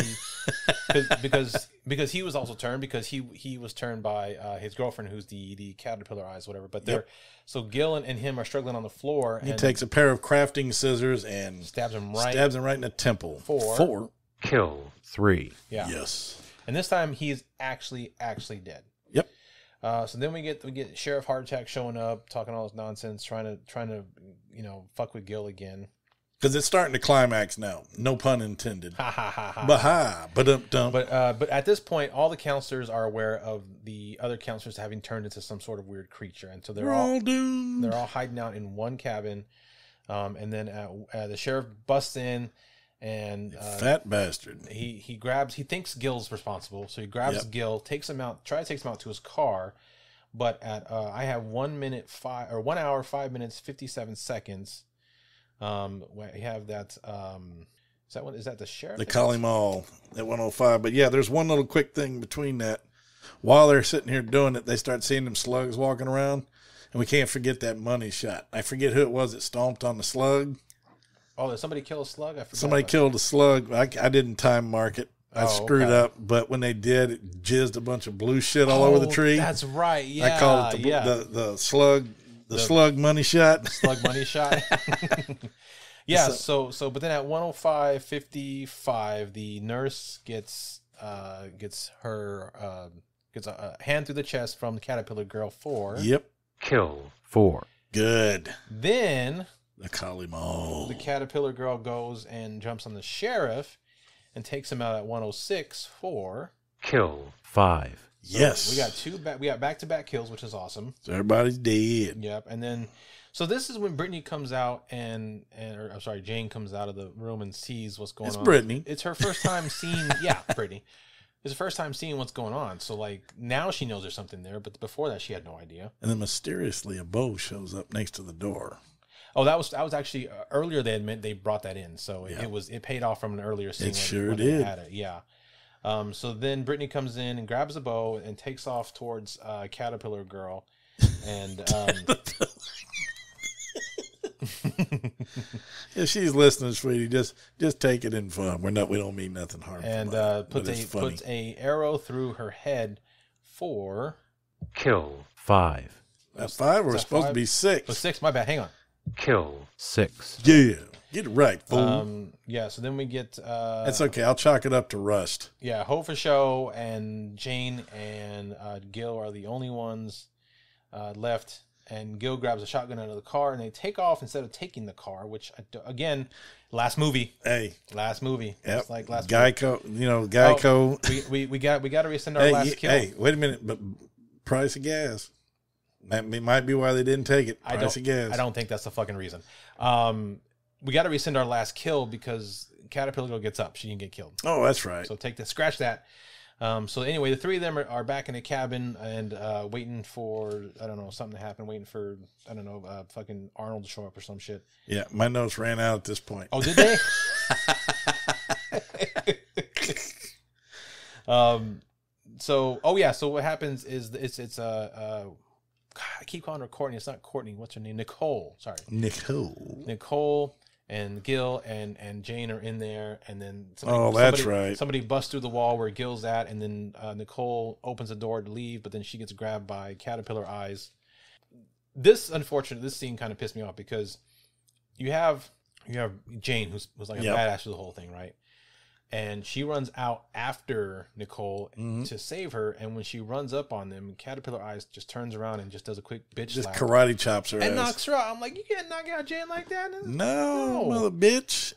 Because he was also turned because he was turned by his girlfriend who's the caterpillar eyes whatever. But so Gil and him are struggling on the floor. He takes a pair of crafting scissors and stabs him right in the temple. 4. Kill 3. Yeah. Yes. And this time he's actually dead. Yep. So then we get Sheriff Heart Attack showing up, talking all this nonsense, trying to fuck with Gil again. Because it's starting to climax now. No pun intended. Ha ha ha ha. Bah-ha. Ba-dum-dum. But at this point, all the counselors are aware of the other counselors having turned into some sort of weird creature, and so they're all doomed. They're all hiding out in one cabin. And then the sheriff busts in, and fat bastard. He thinks Gil's responsible, so he grabs Gil, takes him out to his car. But at I have 1 hour 5 minutes 57 seconds. We have that. Is that the sheriff? They call him all at 105. But yeah, there's one little quick thing between that. While they're sitting here doing it, they start seeing them slugs walking around, and we can't forget that money shot. I forget who it was that stomped on the slug. Oh, did somebody kill a slug? I forgot. Somebody killed a slug. I didn't time mark it. I screwed up, but when they did, it jizzed a bunch of blue shit all over the tree. That's right. Yeah, I call it the slug. The slug money shot. Slug money shot. Yeah. So, but then at 105:55, the nurse gets a hand through the chest from the caterpillar girl 4. Yep. Kill 4. Good. Then the Kalimall. The caterpillar girl goes and jumps on the sheriff and takes him out at 106:4. Kill 5. So yes. We got back-to-back kills, which is awesome. So everybody's dead. Yep. And then, so this is when Brittany comes out Jane comes out of the room and sees what's going on. It's Brittany. It's her first time seeing, Brittany. It's her first time seeing what's going on. So like now she knows there's something there, but before that she had no idea. And then mysteriously a bow shows up next to the door. Oh, that was actually earlier. They brought that in, so it paid off from an earlier scene. It sure did. They had it. Yeah. So then Brittany comes in and grabs a bow and takes off towards Caterpillar Girl, and if she's listening, sweetie, just take it in fun. We don't mean nothing harmful. And puts a arrow through her head for kill 5. That's 5. We're supposed to be 6. 6. My bad. Hang on. Kill 6. Yeah. Get it right, fool. So then we get... That's okay. I'll chalk it up to rust. Yeah, Ho for Show and Jane and Gil are the only ones left. And Gil grabs a shotgun out of the car, and they take off instead of taking the car, which, again, last movie. Hey. Last movie. Yep. It's like last Geico, movie. Geico. Oh, we got to rescind our last kill. Hey, wait a minute. But price of gas. That might be why they didn't take it. Price of gas. I don't think that's the fucking reason. We got to rescind our last kill because Caterpillar Girl gets up. She didn't get killed. Oh, that's right. So scratch that. So anyway, the 3 of them are back in a cabin and waiting for, I don't know, something to happen. Waiting for, I don't know, fucking Arnold to show up or some shit. Yeah, my notes ran out at this point. Oh, did they? So what happens is it's I keep calling her Courtney. It's not Courtney. What's her name? Nicole. Sorry. Nicole and Gil and Jane are in there, and then somebody busts through the wall where Gil's at, and then Nicole opens the door to leave, but then she gets grabbed by Caterpillar Eyes. This scene kind of pissed me off because you have Jane who's like a badass through the whole thing, right? And she runs out after Nicole to save her. And when she runs up on them, Caterpillar Eyes just turns around and just does a quick bitch slap. Just karate chops her and ass. knocks her out. I'm like, you can't knock out Jane like that? No, mother bitch.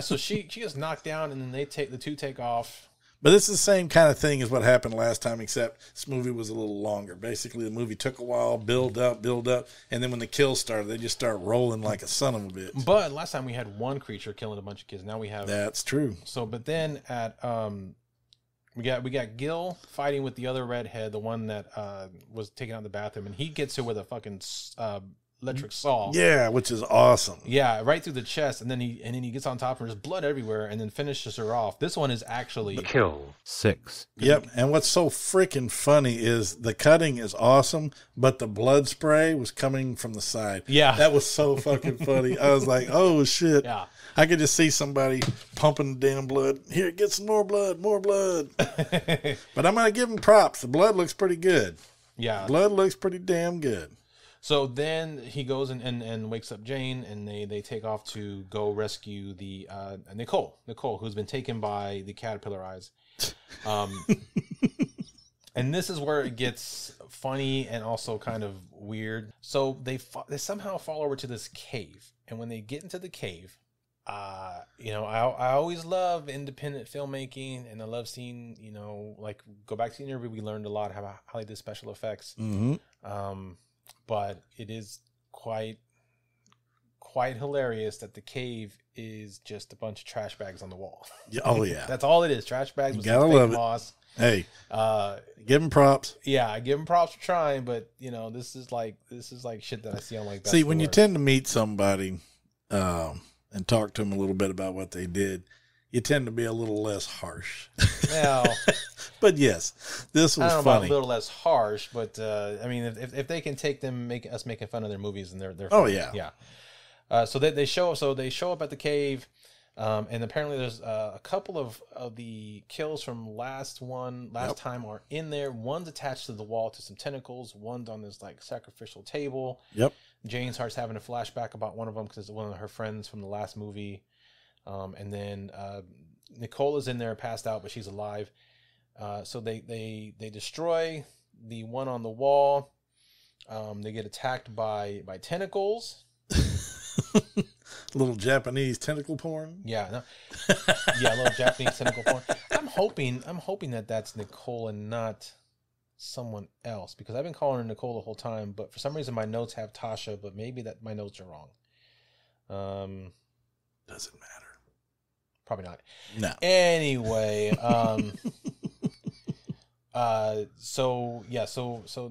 So she gets knocked down, and then the two take off. But this is the same kind of thing as what happened last time, except this movie was a little longer. Basically, the movie took a while, build up, and then when the kills started, they just start rolling like a son of a bitch. But last time we had one creature killing a bunch of kids. Now we have... That's true. So, but then at... We got Gil fighting with the other redhead, the one that was taking out the bathroom, and he gets her with a fucking... electric saw. Yeah, which is awesome. Yeah, right through the chest, and then he gets on top and there's blood everywhere and then finishes her off. This one is actually kill 6. Yep, and what's so freaking funny is the cutting is awesome, but the blood spray was coming from the side. Yeah. That was so fucking funny. I was like, oh shit. Yeah. I could just see somebody pumping the damn blood. Here, get some more blood, more blood. But I'm going to give him props. The blood looks pretty good. Yeah. Blood looks pretty damn good. So then he goes and wakes up Jane, and they take off to go rescue the Nicole, who's been taken by the caterpillar eyes. And this is where it gets funny and also kind of weird. So they somehow fall over to this cave, and when they get into the cave, I always love independent filmmaking, and I love seeing, like, go back to the interview, we learned a lot how they did special effects. Mm-hmm. But it is quite hilarious that the cave is just a bunch of trash bags on the wall. Yeah, oh yeah, that's all it is. Trash bags with gotta some fake love it. moss. Hey, give him props. Yeah, I give him props for trying, but this is like shit that I see on like. See, when you tend to meet somebody, and talk to them a little bit about what they did, you tend to be a little less harsh. Well, but yes, this was funny. A little less harsh, but I mean, if they can take them, us making fun of their movies, and they're oh funny. yeah. So they show up at the cave, and apparently there's a couple of the kills from last time are in there. One's attached to the wall to some tentacles. One's on this like sacrificial table. Yep. Jane starts having a flashback about one of them because it's one of her friends from the last movie. And then Nicole is in there passed out, but she's alive. So they destroy the one on the wall. They get attacked by tentacles. Little Japanese tentacle porn. Yeah, little Japanese tentacle porn. I'm hoping that that's Nicole and not someone else, because I've been calling her Nicole the whole time, but for some reason my notes have Tasha, but maybe that my notes are wrong. Doesn't matter. Probably not. No. Anyway, so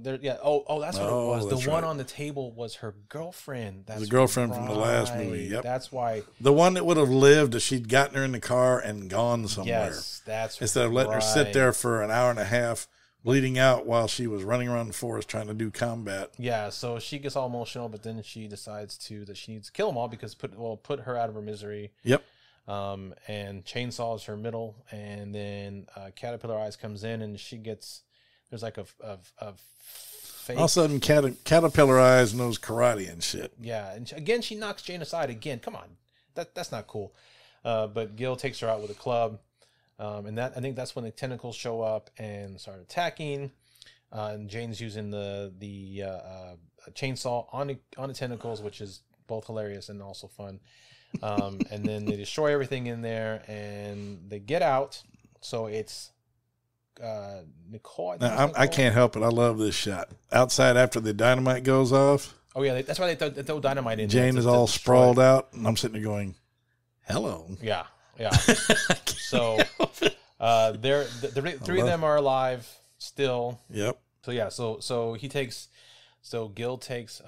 there. Yeah. Oh, that's what it was. The one on the table was her girlfriend. That's the girlfriend from the last movie. Yep. That's why. The one that would have lived if she'd gotten her in the car and gone somewhere. Yes, that's instead of letting her sit there for an hour and a half, bleeding out while she was running around the forest trying to do combat. Yeah. So she gets all emotional, but then she decides that she needs to kill them all because put her out of her misery. Yep. And chainsaws her middle, and then Caterpillar Eyes comes in, and there's like a fake. All of a sudden, Caterpillar Eyes knows karate and shit. Yeah, and again she knocks Jane aside again. Come on, that's not cool. But Gil takes her out with a club, and I think that's when the tentacles show up and start attacking. And Jane's using the chainsaw on the tentacles, which is both hilarious and also fun. And then they destroy everything in there, and they get out. So it's Nicole. I can't help it. I love this shot. Outside after the dynamite goes off. Oh yeah, that's why they throw dynamite in. Jane is all sprawled out, and I'm sitting there going, "Hello." Yeah. So the three of them are alive still. Yep. So yeah, so Gil takes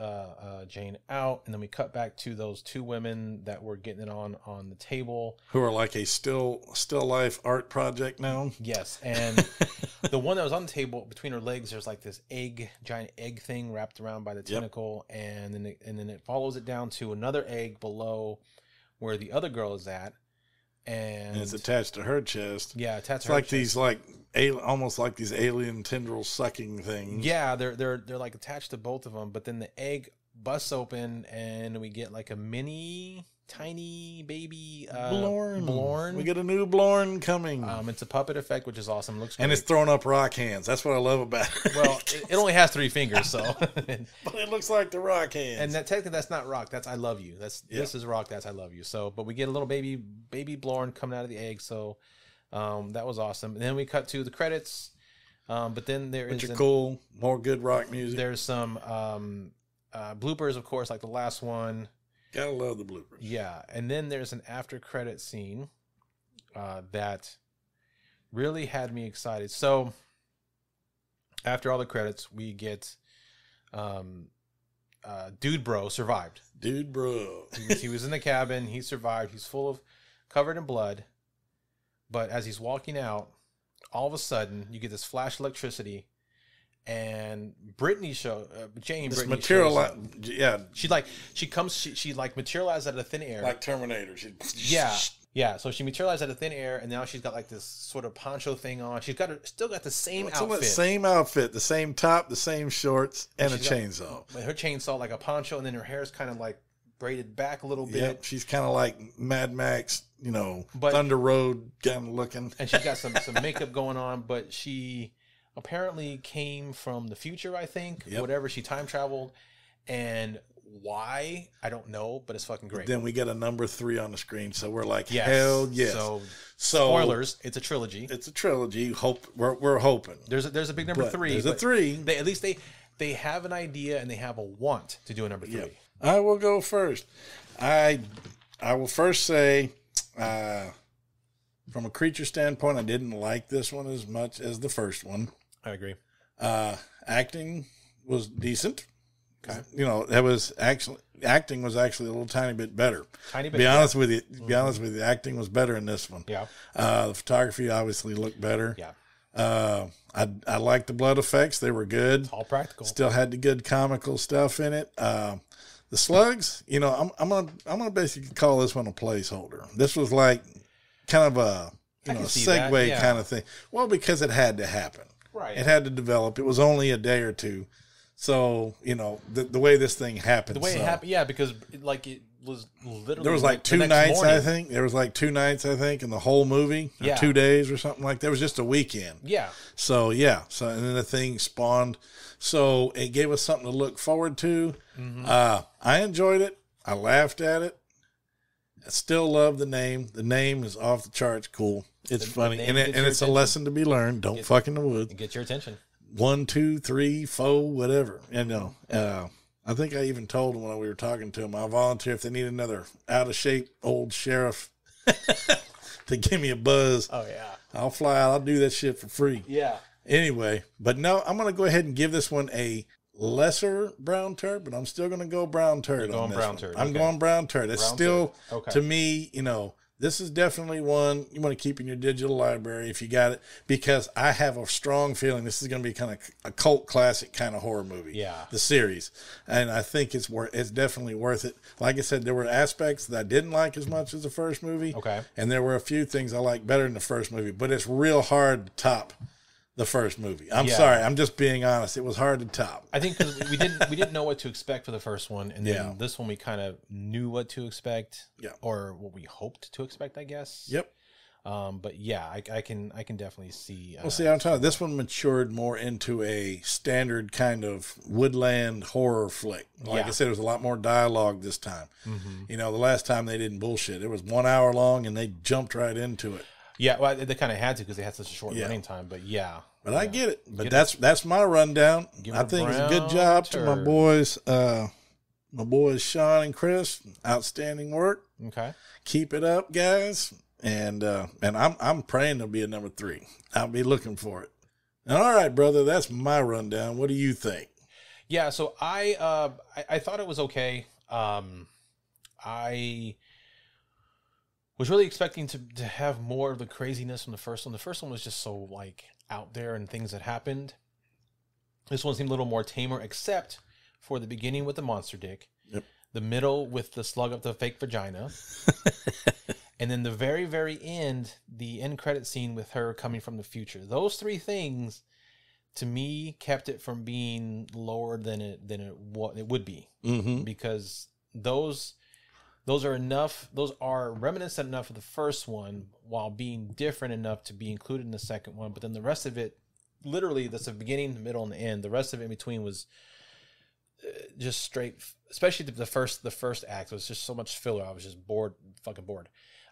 Jane out, and then we cut back to those two women that were getting it on the table, who are like a still life art project now. Yes, and the one that was on the table between her legs, there's like this giant egg thing wrapped around by the tentacle, and then it follows it down to another egg below where the other girl is at, and it's attached to her chest. Yeah, attached. It's like these almost like these alien tendril sucking things. Yeah, they're like attached to both of them, but then the egg busts open and we get like a mini tiny baby Blorn. We get a new Blorn coming. It's a puppet effect, which is awesome. Looks great. And it's throwing up rock hands. That's what I love about it. Well, it only has 3 fingers, so but it looks like the rock hands. And technically that's not rock. That's I love you. This is rock. That's I love you. So, but we get a little baby Blorn coming out of the egg. So That was awesome. And then we cut to the credits. But then which are cool, more good rock music. There's some bloopers, of course, like the last one. Gotta love the bloopers. Yeah, and then there's an after credit scene that really had me excited. So after all the credits, we get Dude Bro survived. Dude Bro. He was in the cabin. He survived. He's covered in blood. But as he's walking out, all of a sudden, you get this flash electricity, and Brittany Jane this Brittany material, yeah, she materialized out of thin air, like Terminator. Yeah. So she materialized out of thin air, and now she's got like this sort of poncho thing on. She's still got the same outfit, the same top, the same shorts, and a chainsaw. Her chainsaw like a poncho, and then her hair's kind of like braided back a little bit. Yep, she's kind of like Mad Max, Thunder Road kind of looking. And she's got some makeup going on, but she apparently came from the future, I think. Yep. Whatever, she time traveled. And why? I don't know, but it's fucking great. Then we get a number 3 on the screen, so we're like, hell yes. So spoilers, it's a trilogy. It's a trilogy. We're hoping. There's a big number 3. There's a 3. At least they have an idea and they have a want to do a number 3. Yep. I will go first. I will first say, from a creature standpoint, I didn't like this one as much as the first one. I agree. Acting was decent. Okay. Acting was actually a little tiny bit better. Tiny bit. Be honest with you, acting was better in this one. Yeah. The photography obviously looked better. Yeah. I liked the blood effects; they were good. It's all practical. Still had the good comical stuff in it. The slugs, I'm gonna basically call this one a placeholder. This was like kind of a segue kind of thing. Well, because it had to happen. Right. It had to develop. It was only a day or two. So, the way this thing happened. The way it happened, yeah, because it was literally there was like 2 nights, I think. There was like 2 nights, I think, in the whole movie. Yeah. 2 days or something like that. It was just a weekend. Yeah. So, yeah. So, and then the thing spawned. So, it gave us something to look forward to. Mm-hmm. I enjoyed it. I laughed at it. I still love the name. The name is off the charts cool. It's funny. And it's a lesson to be learned. Don't fuck in the woods. Get your attention. 1, 2, 3, 4, whatever. I think I even told him when we were talking to him, I'll volunteer if they need another out of shape old sheriff to give me a buzz. Oh, yeah. I'll fly out. I'll do that shit for free. Yeah. Anyway, but no, I'm going to go ahead and give this one a lesser brown turd, but I'm still going to go brown turd on this one. I'm going brown turd. It's still, to me, this is definitely one you want to keep in your digital library if you got it, because I have a strong feeling this is going to be kind of a cult classic kind of horror movie. Yeah. The series. And I think it's definitely worth it. Like I said, there were aspects that I didn't like as much as the first movie. Okay. And there were a few things I liked better than the first movie, but it's real hard to top the first movie. I'm sorry. I'm just being honest. It was hard to top. I think because we didn't know what to expect for the first one, and then this one we kind of knew what to expect, or what we hoped to expect, I guess. Yep. But yeah, I can definitely see. Well, see, I'm telling you, this one matured more into a standard kind of woodland horror flick. Like I said, there was a lot more dialogue this time. Mm-hmm. The last time they didn't bullshit. It was 1 hour long, and they jumped right into it. Yeah, well, they kind of had to because they had such a short running time. But yeah, I get it. But that's my rundown. I think it's a good job to my boys, Shawn and Chris. Outstanding work. Okay, keep it up, guys. And I'm praying there'll be a number 3. I'll be looking for it. And all right, brother, that's my rundown. What do you think? Yeah, so I thought it was okay. I was really expecting to have more of the craziness from the first one. The first one was just so out there and things that happened. This one seemed a little more tamer, except for the beginning with the monster dick. Yep. The middle with the slug up the fake vagina. And then the very, very end, the end credit scene with her coming from the future. Those 3 things, to me, kept it from being lower than it would be. Mm-hmm. Because those are enough. Those are reminiscent enough of the first one while being different enough to be included in the second one. But then the rest of it, literally, that's the beginning, the middle, and the end. The rest of it in between was just straight. Especially the first act was just so much filler. I was just fucking bored.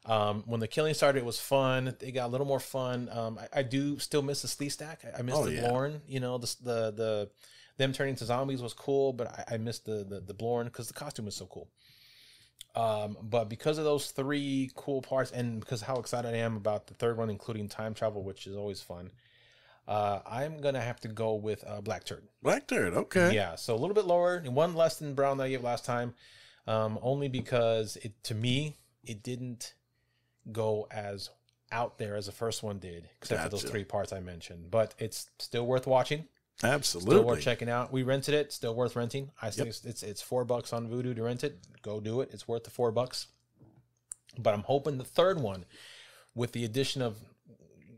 When the killing started, it was fun. It got a little more fun. I do still miss the Slee Stack. I miss the Blorn. You know, the them turning to zombies was cool, but I missed the Blorn because the costume was so cool. But because of those 3 cool parts, and because of how excited I am about the third one, including time travel, which is always fun, I'm gonna have to go with Black Turd. Black Turd, okay. Yeah, so a little bit lower, and 1 less than Brown that I gave last time, only because to me it didn't go as out there as the first one did, except for those 3 parts I mentioned. But it's still worth watching. Absolutely. Still worth checking out. We rented it. Still worth renting. I think it's $4 on Vudu to rent it. Go do it. It's worth the $4. But I'm hoping the third one, with the addition of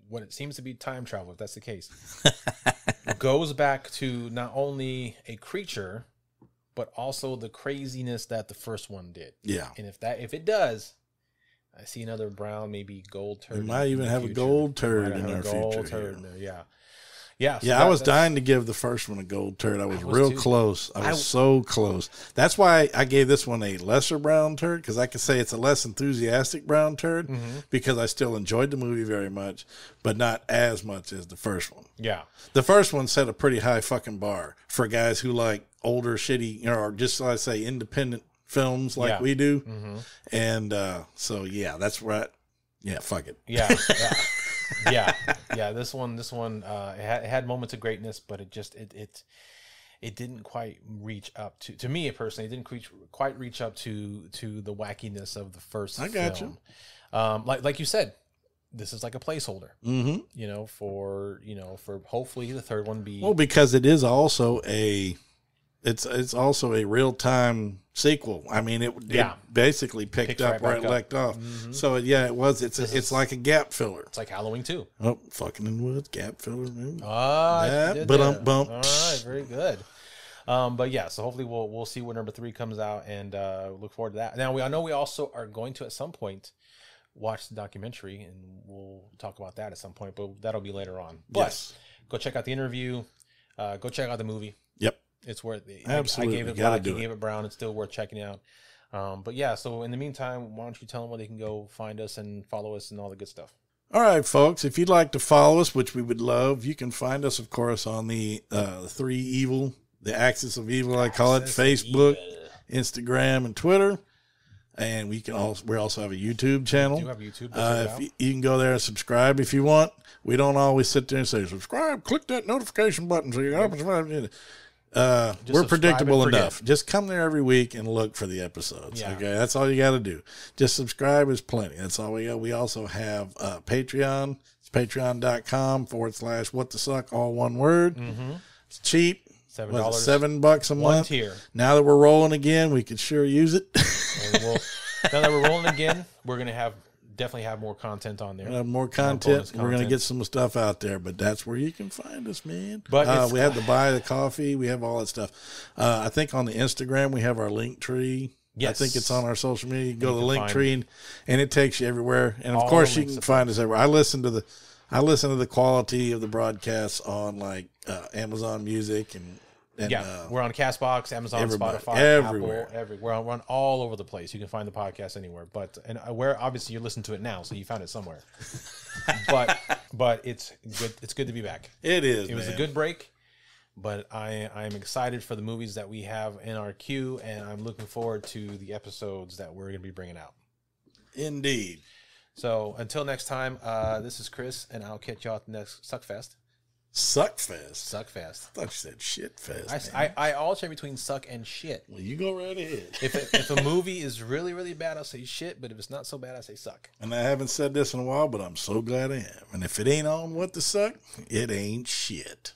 what it seems to be time travel, if that's the case, goes back to not only a creature, but also the craziness that the first one did. Yeah. And if it does, I see another brown, maybe gold turd. We might even have a gold turd in our future. Yeah. Yeah. So I was dying to give the first one a gold turd. I was real close. I was so close. That's why I gave this one a lesser brown turd, because I could say it's a less enthusiastic brown turd, because I still enjoyed the movie very much, but not as much as the first one. Yeah. The first one set a pretty high fucking bar for guys who like older, shitty, or just, I say, independent films like we do. And so, yeah, that's right. Yeah, fuck it. Yeah. Yeah. This one, it had moments of greatness, but it didn't quite reach up to me personally. It didn't quite reach up to the wackiness of the first. I got you. Like you said, this is like a placeholder. You know, for hopefully the third one be because it is also it's also a real time sequel. I mean, it basically picked up where it left off. So it's like a gap filler. It's like Halloween 2. Oh, fucking in woods, gap filler. Bump. All right, very good. But yeah, so hopefully we'll see when number 3 comes out, and look forward to that. Now I know we also are going to at some point watch the documentary, and we'll talk about that at some point, but that'll be later on. But go check out the interview. Go check out the movie. Yep. It's worth it. Absolutely. I gave it black, you gave it brown. It's still worth checking out. But yeah, so in the meantime, why don't you tell them where they can go find us and follow us and all the good stuff? All right, folks, if you'd like to follow us, which we would love, you can find us, of course, on the the Axis of Evil, I call it, Facebook, Instagram, and Twitter. And we also have a YouTube channel. We do have YouTube. You can go there and subscribe if you want. We don't always sit there and say, subscribe, click that notification button so you can we're predictable enough. Just come there every week and look for the episodes. Yeah. Okay, that's all you got to do. Just subscribe is plenty. That's all we got. We also have Patreon. It's patreon.com/whatthesuck, all one word. It's cheap. $7. $7 a month. One tier. Now that we're rolling again, we could sure use it. Now that we're rolling again, we're going to definitely have more content on there. More content. We're going to get some stuff out there, but that's where you can find us, man. But we have the buy the coffee. We have all that stuff. I think on the Instagram, we have our link tree. Yes. I think it's on our social media. You can go to the link tree and it takes you everywhere. And of course you can find us everywhere. I listen to the quality of the broadcasts on like Amazon Music and we're on CastBox, Amazon, Spotify, everywhere. Apple, everywhere. We're on all over the place. You can find the podcast anywhere. But where obviously you're listening to it now, so you found it somewhere. but it's good. It's good to be back. It is. It was a good break, but I'm excited for the movies that we have in our queue, and I'm looking forward to the episodes that we're going to be bringing out. Indeed. So until next time, this is Chris, and I'll catch y'all at the next Suckfest. Suckfest. Suckfest. I thought you said shitfest. I alternate between suck and shit. Well, you go right ahead. If a movie is really, really bad, I'll say shit. But if it's not so bad, I say suck. And I haven't said this in a while, but I'm so glad I am. And if it ain't on What the Suck, it ain't shit.